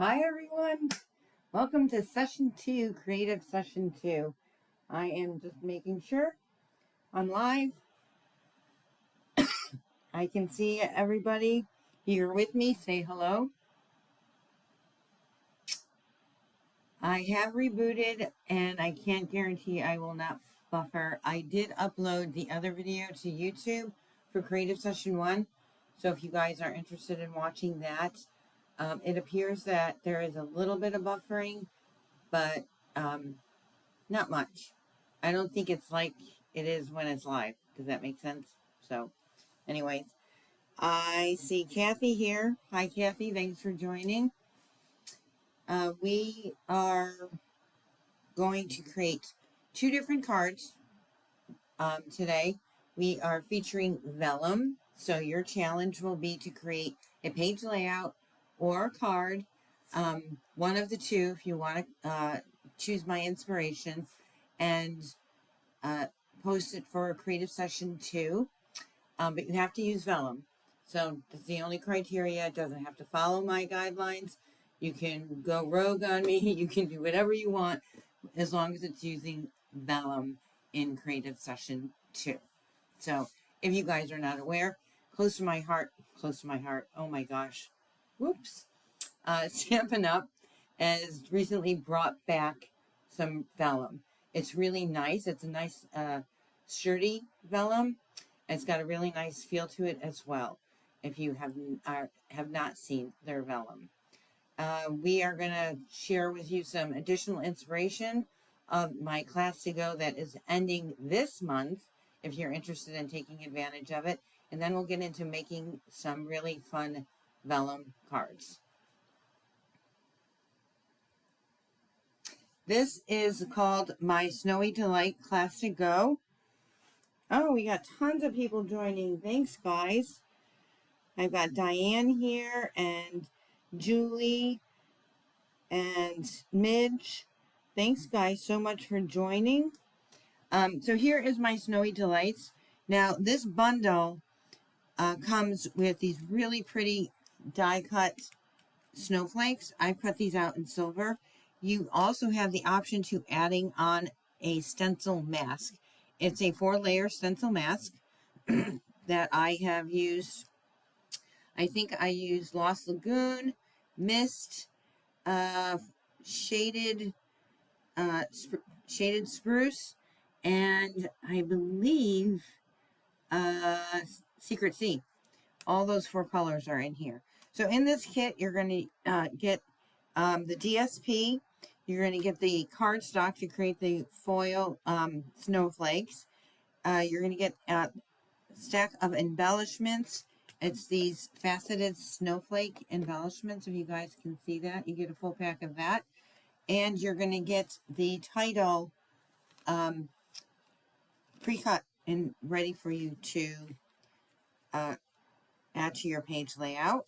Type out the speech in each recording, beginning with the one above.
Hi everyone, welcome to session 2, creative session 2. I am just making sure I'm live. I can see everybody here with me. Say hello. I have rebooted and I can't guarantee I will not buffer. I did upload the other video to YouTube for creative session 1. So if you guys are interested in watching that, it appears that there is a little bit of buffering, but not much. I don't think it's like it is when it's live. Does that make sense? So, anyways, I see Kathy here. Hi, Kathy. Thanks for joining. We are going to create 2 different cards today. We are featuring Vellum. So, your challenge will be to create a page layout or a card. One of the two, if you want to choose my inspiration, and post it for a creative session 2, but you have to use Vellum. So that's the only criteria. It doesn't have to follow my guidelines. You can go rogue on me. You can do whatever you want as long as it's using Vellum in creative session 2. So if you guys are not aware, close to my heart, oh my gosh, whoops, Stampin' Up! Has recently brought back some Vellum. It's really nice. It's a nice sturdy Vellum. It's got a really nice feel to it as well, if you have not seen their Vellum. We are going to share with you some additional inspiration of my class to go that is ending this month, if you're interested in taking advantage of it. And then we'll get into making some really fun Vellum cards. This is called My Snowy Delight Class to Go. Oh, we got tons of people joining. Thanks, guys. I've got Diane here and Julie and Midge. Thanks, guys, so much for joining. So here is my Snowy Delights. Now, this bundle comes with these really pretty die-cut snowflakes. I've cut these out in silver. You also have the option to adding on a stencil mask. It's a 4-layer stencil mask that I have used. I think I used Lost Lagoon, Mist, shaded spruce, and I believe Secret Sea. All those 4 colors are in here. So in this kit, you're going to get the DSP. You're going to get the cardstock to create the foil snowflakes. You're going to get a stack of embellishments. It's these faceted snowflake embellishments. If you guys can see that, you get a full pack of that. And you're going to get the title pre-cut and ready for you to add to your page layout.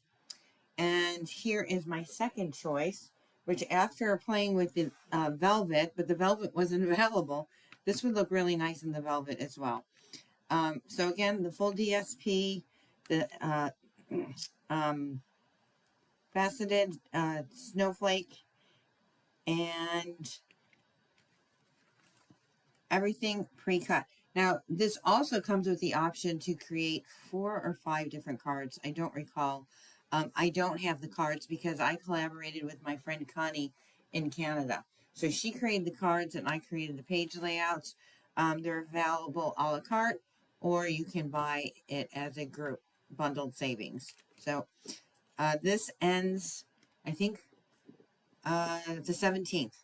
And here is my second choice, which after playing with the velvet, but the velvet wasn't available, this would look really nice in the velvet as well. So again, the full DSP, the faceted snowflake, and everything pre-cut. Now, this also comes with the option to create 4 or 5 different cards. I don't recall. I don't have the cards because I collaborated with my friend Connie in Canada. So she created the cards and I created the page layouts. They're available a la carte, or you can buy it as a group, bundled savings. So this ends, I think, the 17th.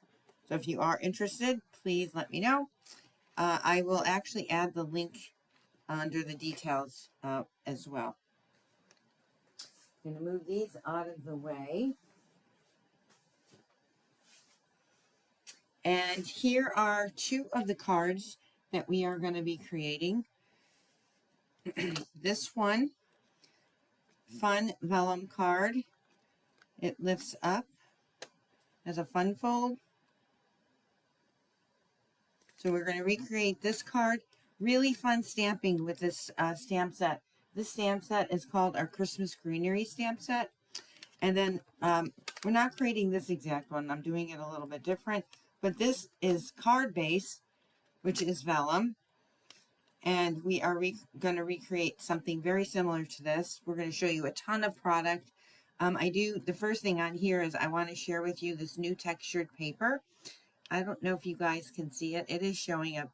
So if you are interested, please let me know. I will actually add the link under the details as well. I'm going to move these out of the way. And here are 2 of the cards that we are going to be creating. This one, fun Vellum card. It lifts up as a fun fold. So we're going to recreate this card. Really fun stamping with this stamp set. This stamp set is called our Christmas Greenery stamp set. And then we're not creating this exact one. I'm doing it a little bit different. But this is card base, which is vellum. And we are going to recreate something very similar to this. We're going to show you a ton of product. The first thing on here is I want to share with you this new textured paper. I don't know if you guys can see it. It is showing up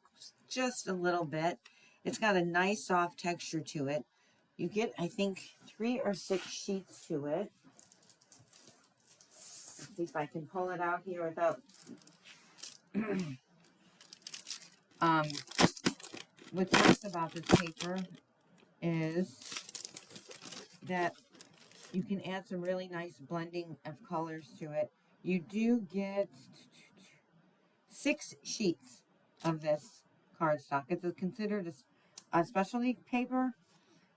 just a little bit. It's got a nice soft texture to it. You get, I think, 3 or 6 sheets to it. Let's see if I can pull it out here without... What's nice about this paper is that you can add some really nice blending of colors to it. You do get 6 sheets of this cardstock. It's considered a specialty paper,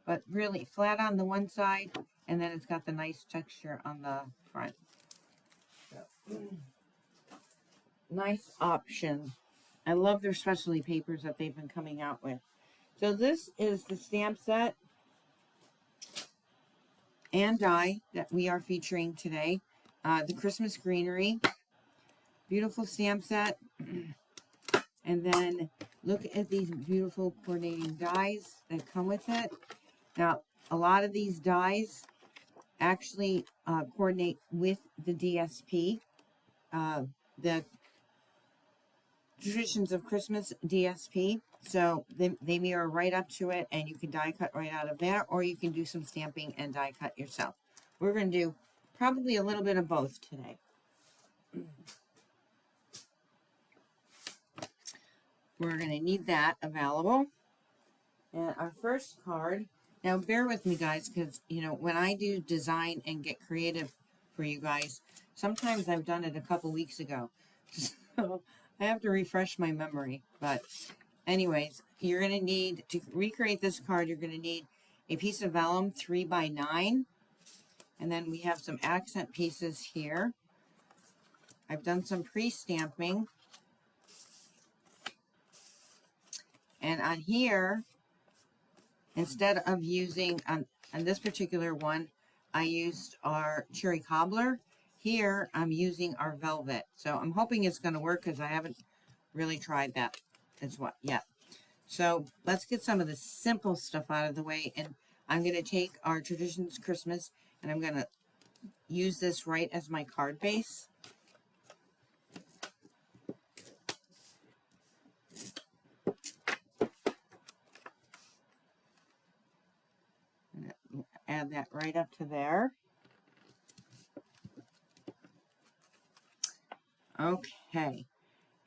but really flat on the one side, and then it's got the nice texture on the front. So, nice option. I love their specialty papers that they've been coming out with. So this is the stamp set and die that we are featuring today. The Christmas Greenery. Beautiful stamp set. And then look at these beautiful coordinating dies that come with it. Now, a lot of these dies actually coordinate with the DSP, the Traditions of Christmas DSP. So they mirror right up to it, and you can die cut right out of there, or you can do some stamping and die cut yourself. We're going to do probably a little bit of both today. We're going to need that available. And our first card, now bear with me guys, because when I do design and get creative for you guys, sometimes I've done it a couple weeks ago. So I have to refresh my memory. But anyways, you're going to need, to recreate this card, you're going to need a piece of vellum 3x9. And then we have some accent pieces here. I've done some pre-stamping. And on here, instead of using, on this particular one, I used our cherry cobbler. Here, I'm using our velvet. So I'm hoping it's going to work because I haven't really tried that yet. So let's get some of the simple stuff out of the way. And I'm going to take our Traditions Christmas and I'm going to use this right as my card base. Add that right up to there. Okay.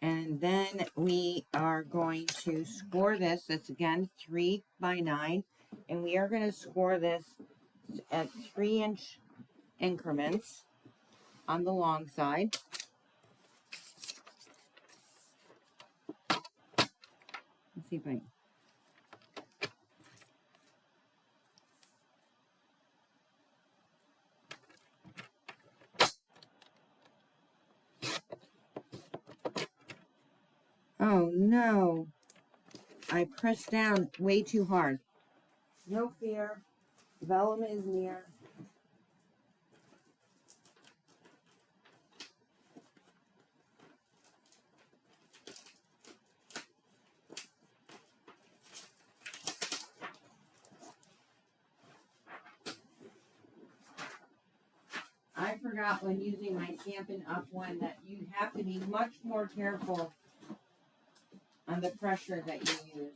And then we are going to score this. It's again 3x9. And we are going to score this at 3-inch increments on the long side. Let's see if I... Oh no, I pressed down way too hard. No fear, vellum is near. I forgot when using my Stampin' Up! One that you have to be much more careful on the pressure that you use.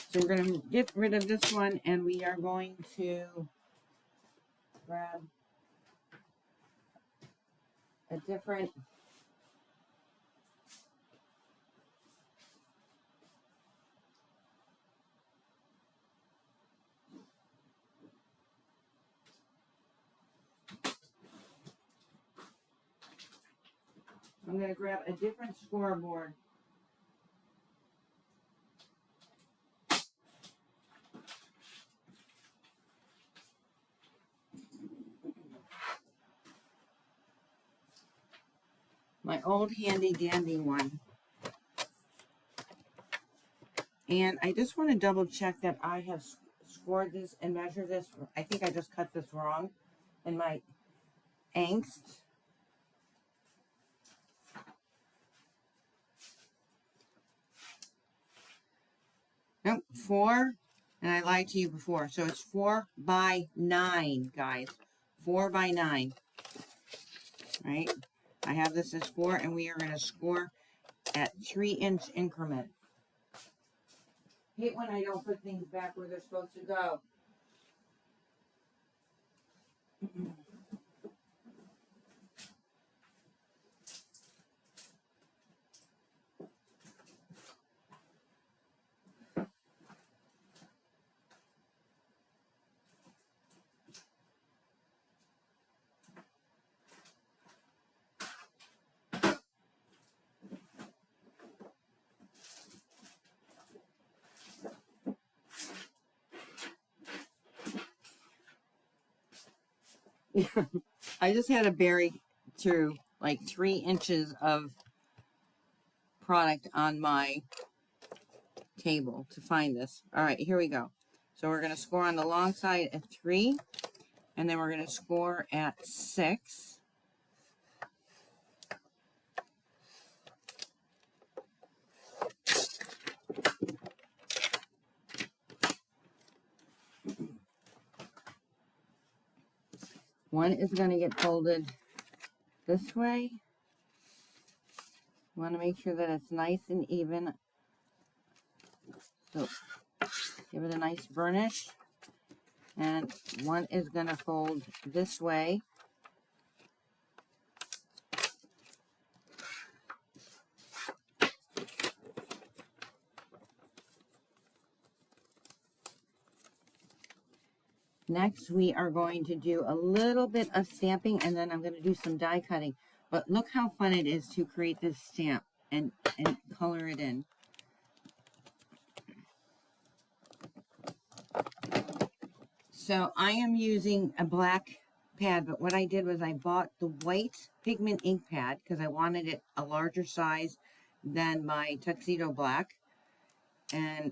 So we're going to get rid of this one and we are going to grab a different scoreboard. My old handy dandy one. And I just want to double check that I have scored this and measured this. I think I just cut this wrong in my angst. Nope, 4, and I lied to you before. So it's 4 by 9, guys. 4 by 9, right? I have this as 4, and we are going to score at 3-inch increment. Hate when I don't put things back where they're supposed to go. I just had to bury through like 3 inches of product on my table to find this. All right, here we go. So we're going to score on the long side at 3, and then we're going to score at 6. One is going to get folded this way. You want to make sure that it's nice and even. So give it a nice burnish. And one is going to fold this way. Next, we are going to do a little bit of stamping, and then I'm going to do some die cutting. But look how fun it is to create this stamp and color it in. So I am using a black pad, but what I did was I bought the white pigment ink pad because I wanted it a larger size than my tuxedo black. And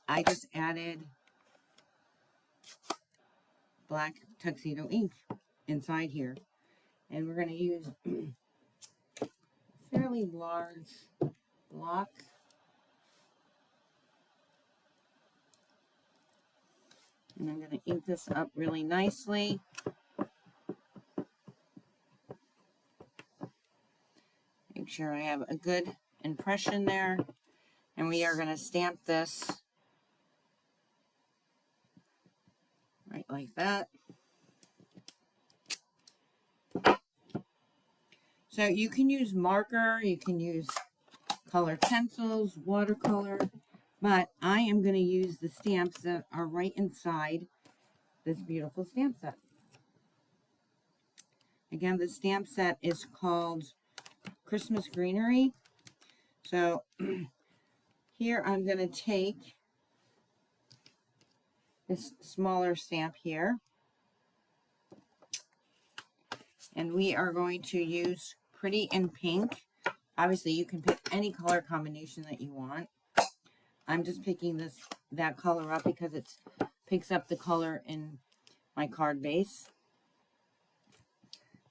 I just added black tuxedo ink inside here. And we're going to use a fairly large block. And I'm going to ink this up really nicely. Make sure I have a good impression there. And we are going to stamp this right like that. So you can use marker, you can use colored pencils, watercolor, but I am going to use the stamps that are right inside this beautiful stamp set. Again, the stamp set is called Christmas Greenery. So here I'm going to take this smaller stamp here, and we are going to use Pretty in Pink. Obviously, you can pick any color combination that you want. I'm just picking that color up because it picks up the color in my card base.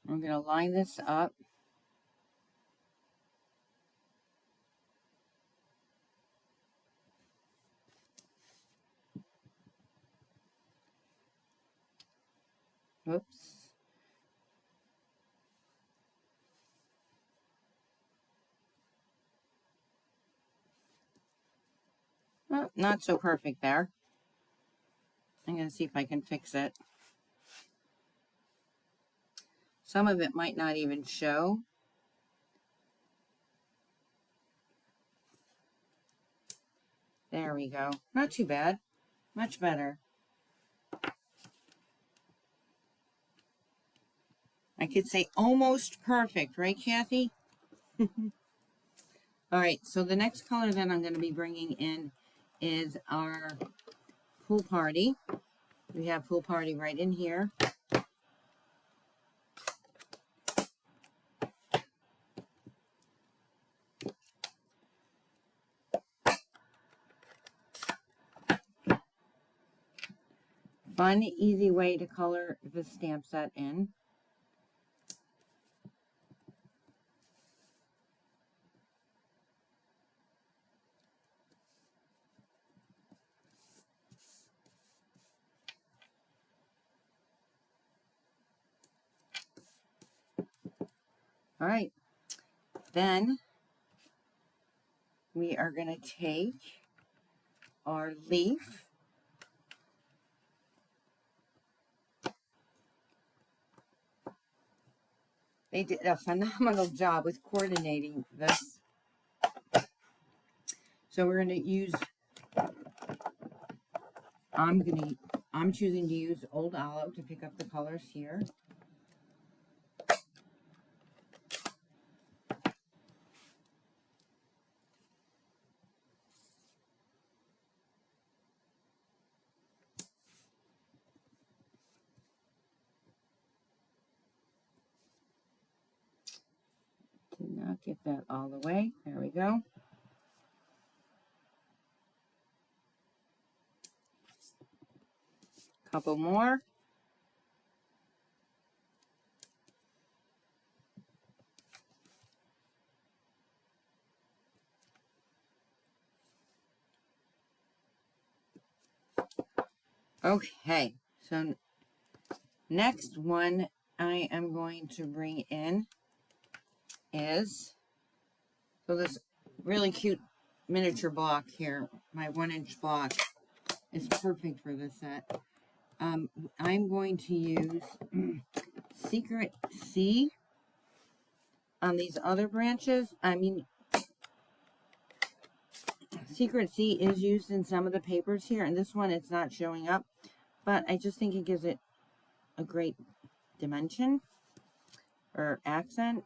I'm going to line this up. Oops. Oh, not so perfect there. I'm going to see if I can fix it. Some of it might not even show. There we go. Not too bad. Much better. I could say almost perfect, right, Kathy? All right, so the next color that I'm going to be bringing in is our Pool Party. We have Pool Party right in here. Fun, easy way to color the stamp set in. All right, then we are going to take our leaf. They did a phenomenal job with coordinating this. So we're going to use, I'm choosing to use Old Olive to pick up the colors here. Did not get that all the way. There we go. Couple more. Okay, so next one I am going to bring in is, so this really cute miniature block here, my 1-inch block, is perfect for this set. I'm going to use Secret C on these other branches. I mean, Secret C is used in some of the papers here, and this one it's not showing up, but I just think it gives it a great dimension or accent.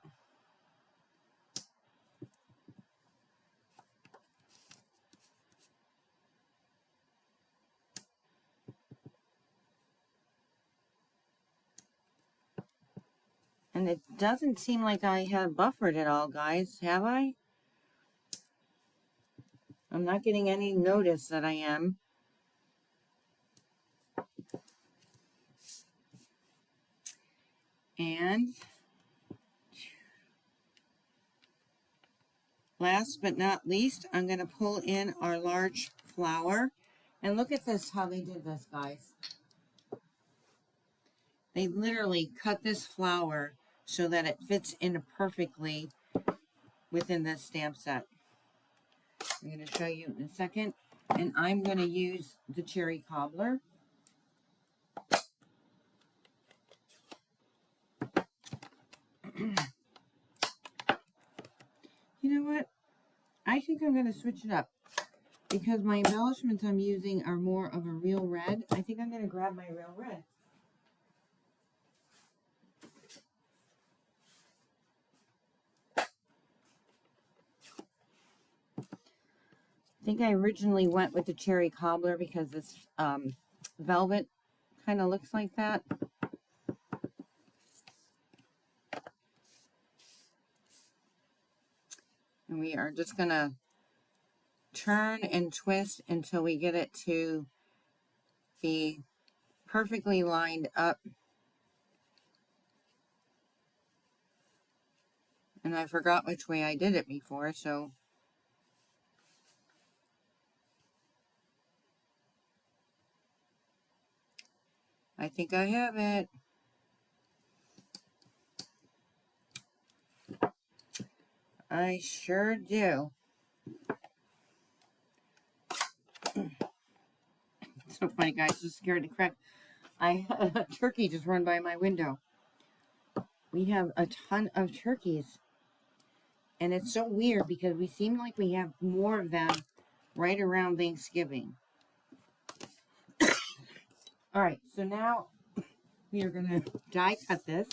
And it doesn't seem like I have buffered it all, guys. Have I? I'm not getting any notice that I am. And last but not least, I'm going to pull in our large flower. And look at this, how they did this, guys. They literally cut this flower so that it fits in perfectly within this stamp set. I'm going to show you in a second. And I'm going to use the cherry cobbler. You know what? I think I'm going to switch it up. Because my embellishments I'm using are more of a real red. I think I'm going to grab my real red. I think I originally went with the cherry cobbler because this velvet kind of looks like that. And we are just going to turn and twist until we get it to be perfectly lined up. And I forgot which way I did it before, so I think I have it. I sure do. So funny, guys, just scared to crack. I had a turkey just run by my window. We have a ton of turkeys. And it's so weird because we seem like we have more of them right around Thanksgiving. All right, so now we are going to die cut this.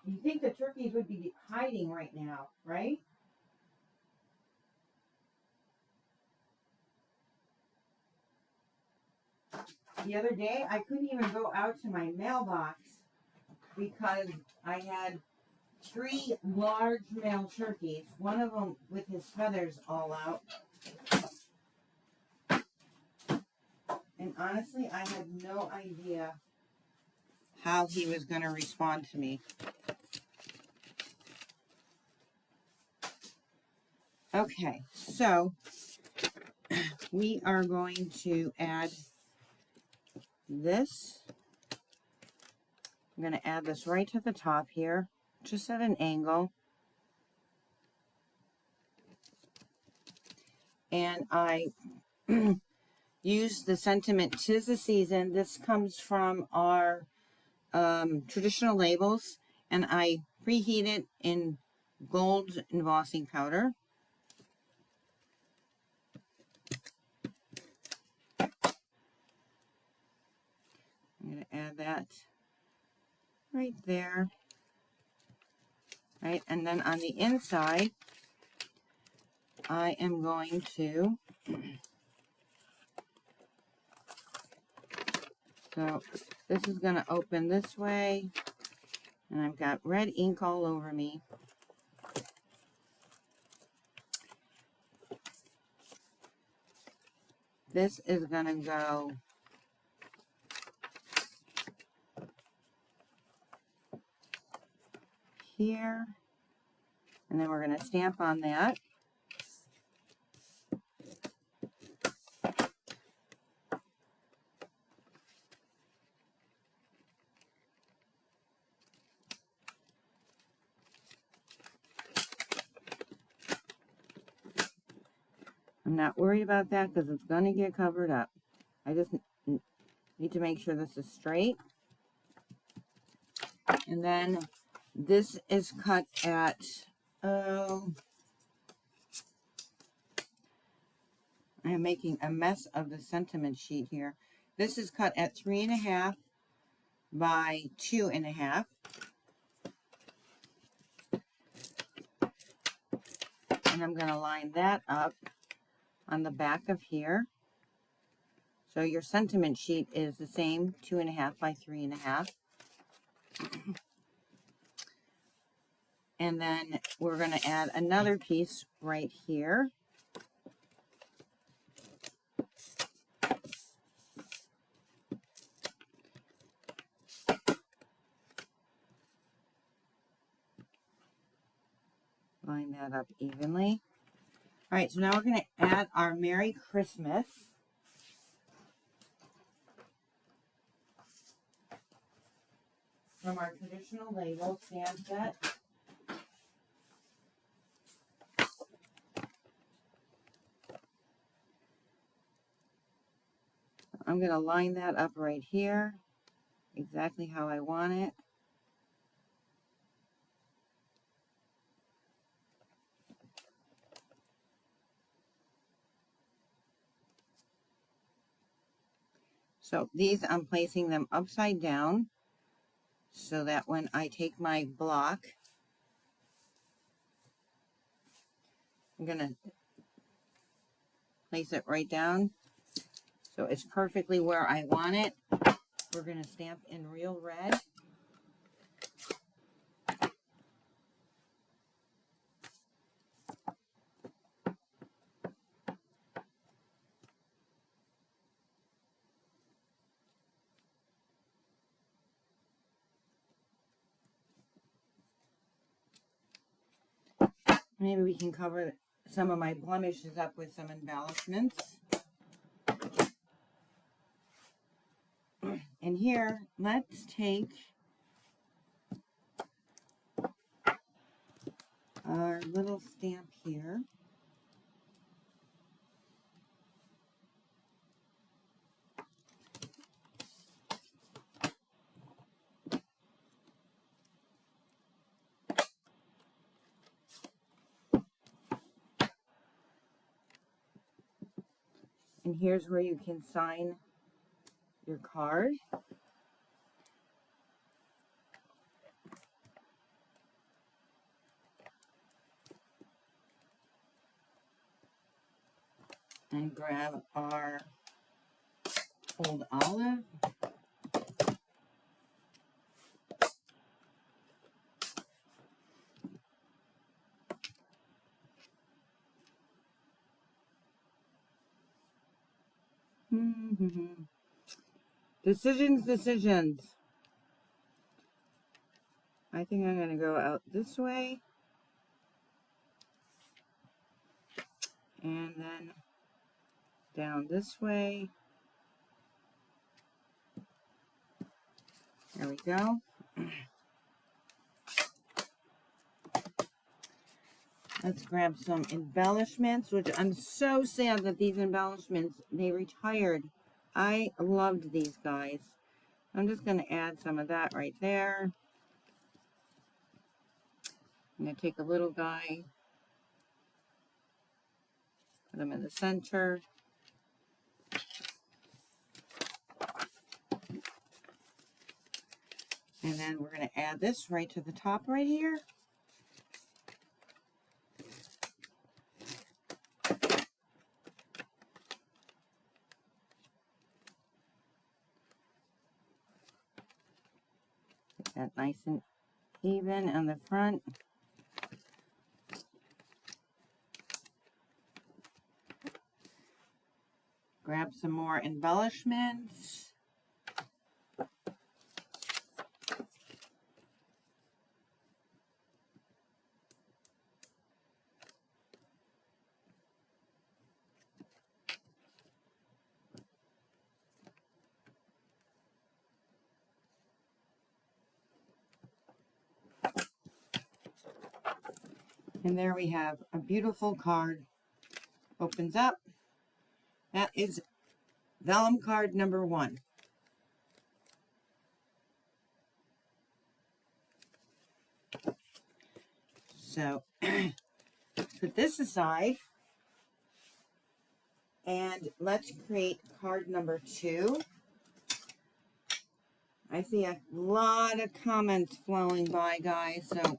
You think the turkeys would be hiding right now, right? The other day, I couldn't even go out to my mailbox because I had 3 large male turkeys, one of them with his feathers all out. And honestly, I had no idea how he was going to respond to me. Okay, so we are going to add this. I'm going to add this right to the top here, just at an angle. And I use the sentiment, "'Tis the season." This comes from our traditional labels, and I preheat it in gold embossing powder. I'm going to add that right there. Right, and then on the inside, I am going to, so this is going to open this way, and I've got red ink all over me. This is going to go here, and then we're going to stamp on that. I'm not worried about that because it's going to get covered up. I just need to make sure this is straight. And then this is cut at, I am making a mess of the sentiment sheet here. This is cut at 3.5 by 2.5. And I'm going to line that up on the back of here. So your sentiment sheet is the same, 2.5 by 3.5. And then we're going to add another piece right here. Line that up evenly. All right, so now we're going to add our Merry Christmas. From our traditional label stamp set. I'm going to line that up right here, exactly how I want it. So these, I'm placing them upside down so that when I take my block, I'm going to place it right down so it's perfectly where I want it. We're going to stamp in real red. Maybe we can cover some of my blemishes up with some embellishments. And here, let's take our little stamp here. And here's where you can sign your card. And grab our Old Olive. Decisions. I think I'm going to go out this way. And then down this way. There we go. Let's grab some embellishments, which I'm so sad that these embellishments, they retired. I loved these guys. I'm just going to add some of that right there. I'm going to take a little guy, put him in the center. And then we're going to add this right to the top right here. Get that nice and even on the front. Grab some more embellishments. And there we have a beautiful card. Opens up. That is vellum card number 1. So put this aside. And let's create card number 2. I see a lot of comments flowing by, guys. So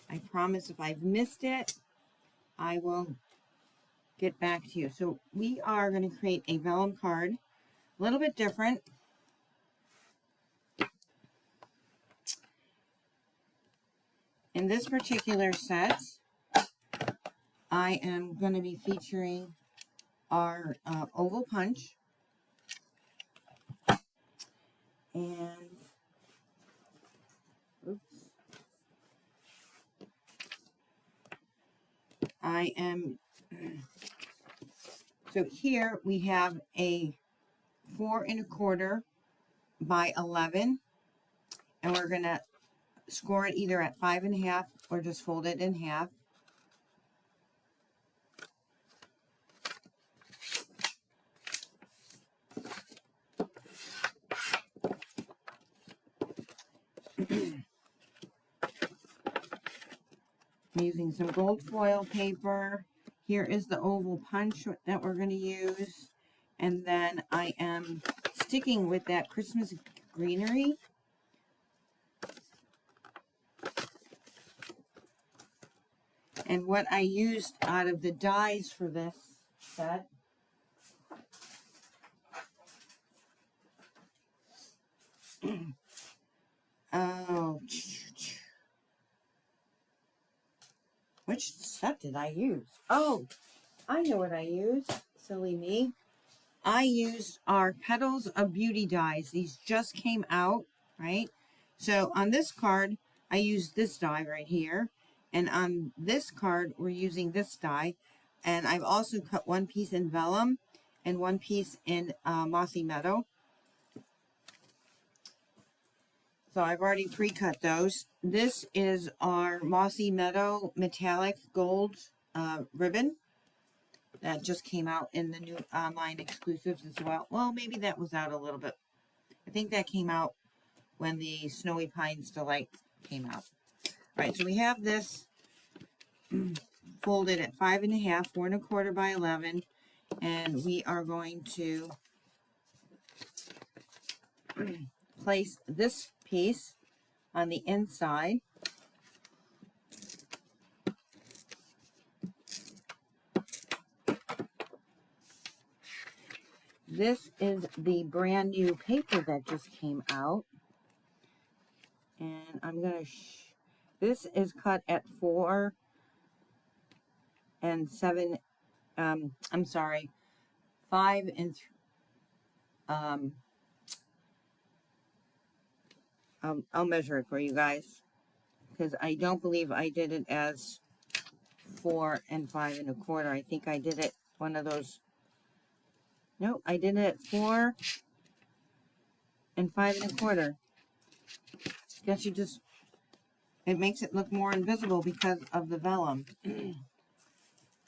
I promise if I've missed it, I will get back to you. So we are going to create a vellum card, a little bit different. In this particular set, I am going to be featuring our oval punch. And, oops. So here we have a 4 1/4 by 11, and we're going to score it either at 5 1/2 or just fold it in half. I'm using some gold foil paper. Here is the oval punch that we're going to use. And then I am sticking with that Christmas greenery. And what I used out of the dies for this set which set did I use? Oh, I know what I used. Silly me. I used our Petals of Beauty dies. These just came out, right? So on this card, I used this die right here. And on this card, we're using this die. And I've also cut one piece in Vellum and one piece in Mossy Meadow. So I've already pre-cut those. This is our Mossy Meadow metallic gold ribbon that just came out in the new online exclusives as well. Well, maybe that was out a little bit. I think that came out when the Snowy Pines Delight came out. All right, so we have this folded at 5 1/2, 4 1/4 by 11, and we are going to place this piece on the inside. This is the brand new paper that just came out. And I'm going to, this is cut at 4 and 7, I'm sorry, 5 and, I'll measure it for you guys, because I don't believe I did it as 4 and 5 and a quarter. I think I did it one of those. Nope, I did it at 4 and 5 and a quarter. Guess you just, it makes it look more invisible because of the vellum.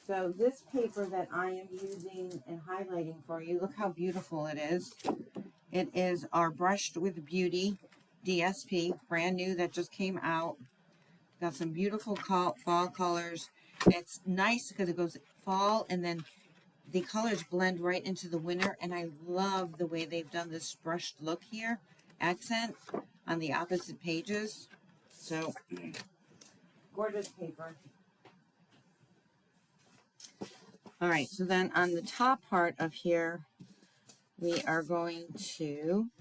So this paper that I am using and highlighting for you, look how beautiful it is. It is our Brushed with Beauty DSP, brand new, that just came out. Got some beautiful fall colors. It's nice because it goes fall and then the colors blend right into the winter, and I love the way they've done this brushed look here, accent on the opposite pages. So gorgeous paper. All right, so then on the top part of here, we are going to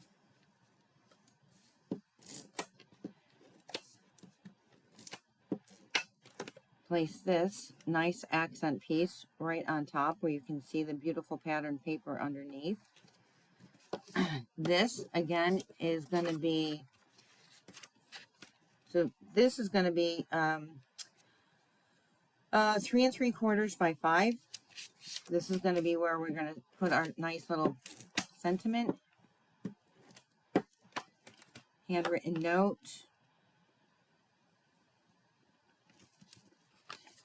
place this nice accent piece right on top where you can see the beautiful pattern paper underneath. This again is going to be, so this is going to be 3 3/4 by 5. This is going to be where we're going to put our nice little sentiment, handwritten note.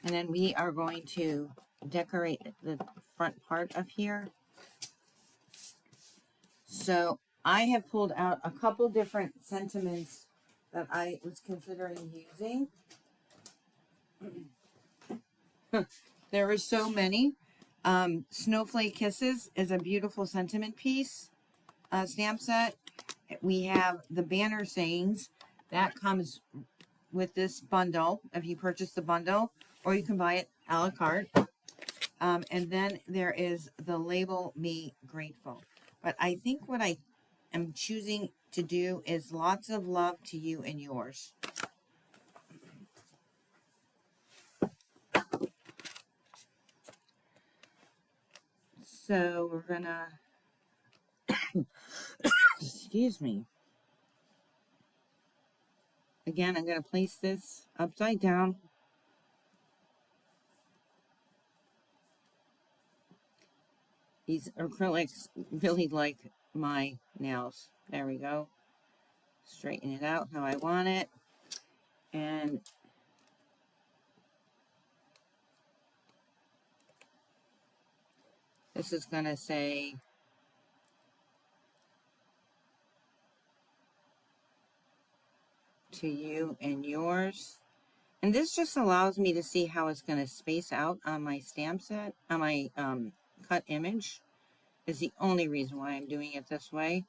And then we are going to decorate the front part of here. So I have pulled out a couple different sentiments that I was considering using. There are so many. Snowflake Kisses is a beautiful sentiment piece stamp set. We have the banner sayings that comes with this bundle if you purchase the bundle, or you can buy it a la carte. And then there is the Label Me Grateful. But I think what I am choosing to do is lots of love to you and yours. So we're gonna, excuse me. Again, I'm gonna place this upside down. These acrylics really like my nails. There we go. Straighten it out how I want it. And this is gonna say, to you and yours. And this just allows me to see how it's going to space out on my stamp set, on my cut image, is the only reason why I'm doing it this way.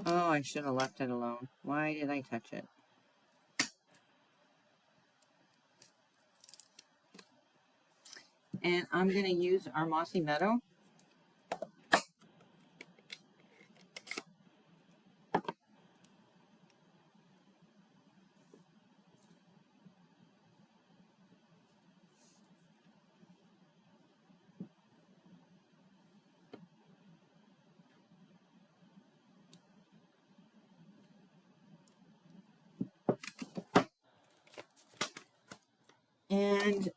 Oh, I should have left it alone. Why did I touch it? And I'm going to use our Mossy Meadow. And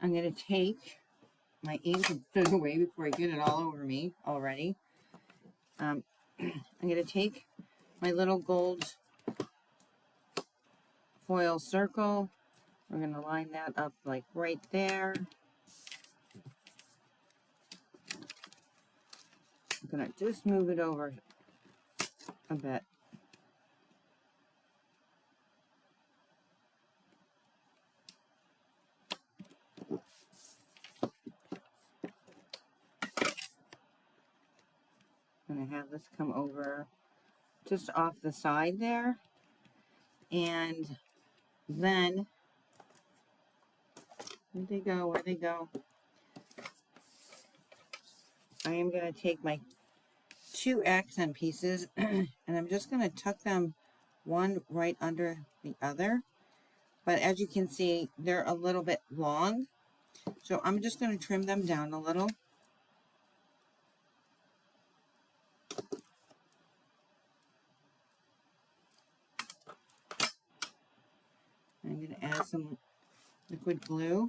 I'm going to take my ink and put it away before I get it all over me already. I'm going to take my little gold foil circle. We're going to line that up like right there. I'm going to just move it over a bit. I'm going to have this come over just off the side there. And then Where'd they go? Where'd they go? I am going to take my 2 accent pieces and I'm just going to tuck them one right under the other. But as you can see, they're a little bit long. So I'm just going to trim them down a little. I'm going to add some liquid glue.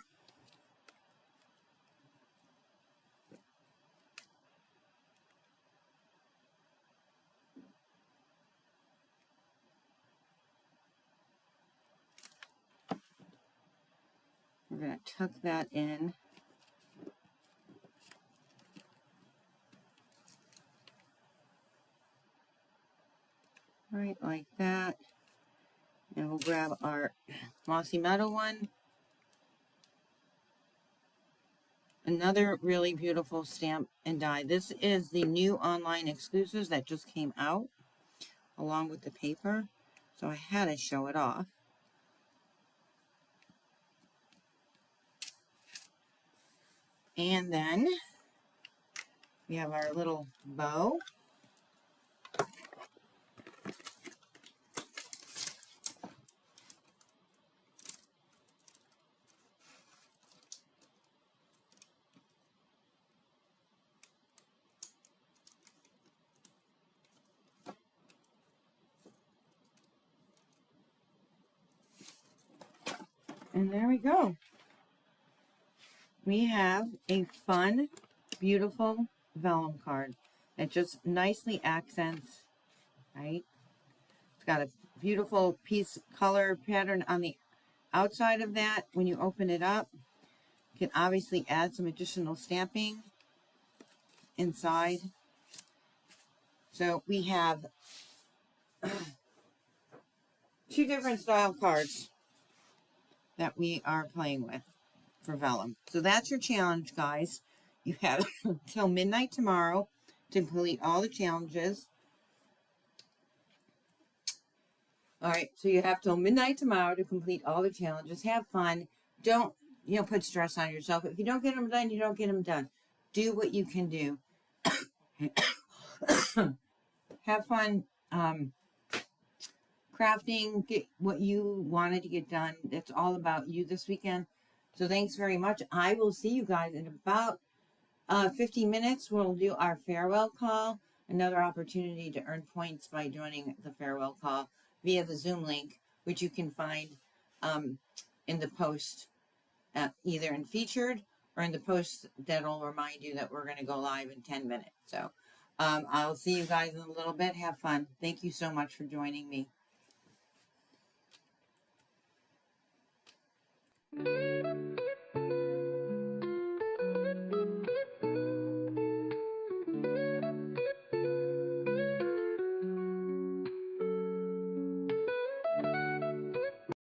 We're going to tuck that in. Right like that. And we'll grab our mossy metal one. Another really beautiful stamp and die. This is the new online exclusives that just came out along with the paper. So I had to show it off. And then we have our little bow. And there we go. We have a fun, beautiful vellum card that just nicely accents, right? It's got a beautiful piece color pattern on the outside of that. When you open it up, you can obviously add some additional stamping inside. So we have 2 different style cards that we are playing with for vellum. So that's your challenge, guys. You have till midnight tomorrow to complete all the challenges. All right, so you have till midnight tomorrow to complete all the challenges. Have fun. Don't, put stress on yourself. If you don't get them done, you don't get them done. Do what you can do. Have fun crafting, get what you wanted to get done. It's all about you this weekend. So thanks very much. I will see you guys in about 50 minutes. We'll do our farewell call. Another opportunity to earn points by joining the farewell call via the Zoom link, which you can find in the post, either in featured or in the post that'll remind you that we're going to go live in 10 minutes. So I'll see you guys in a little bit. Have fun. Thank you so much for joining me.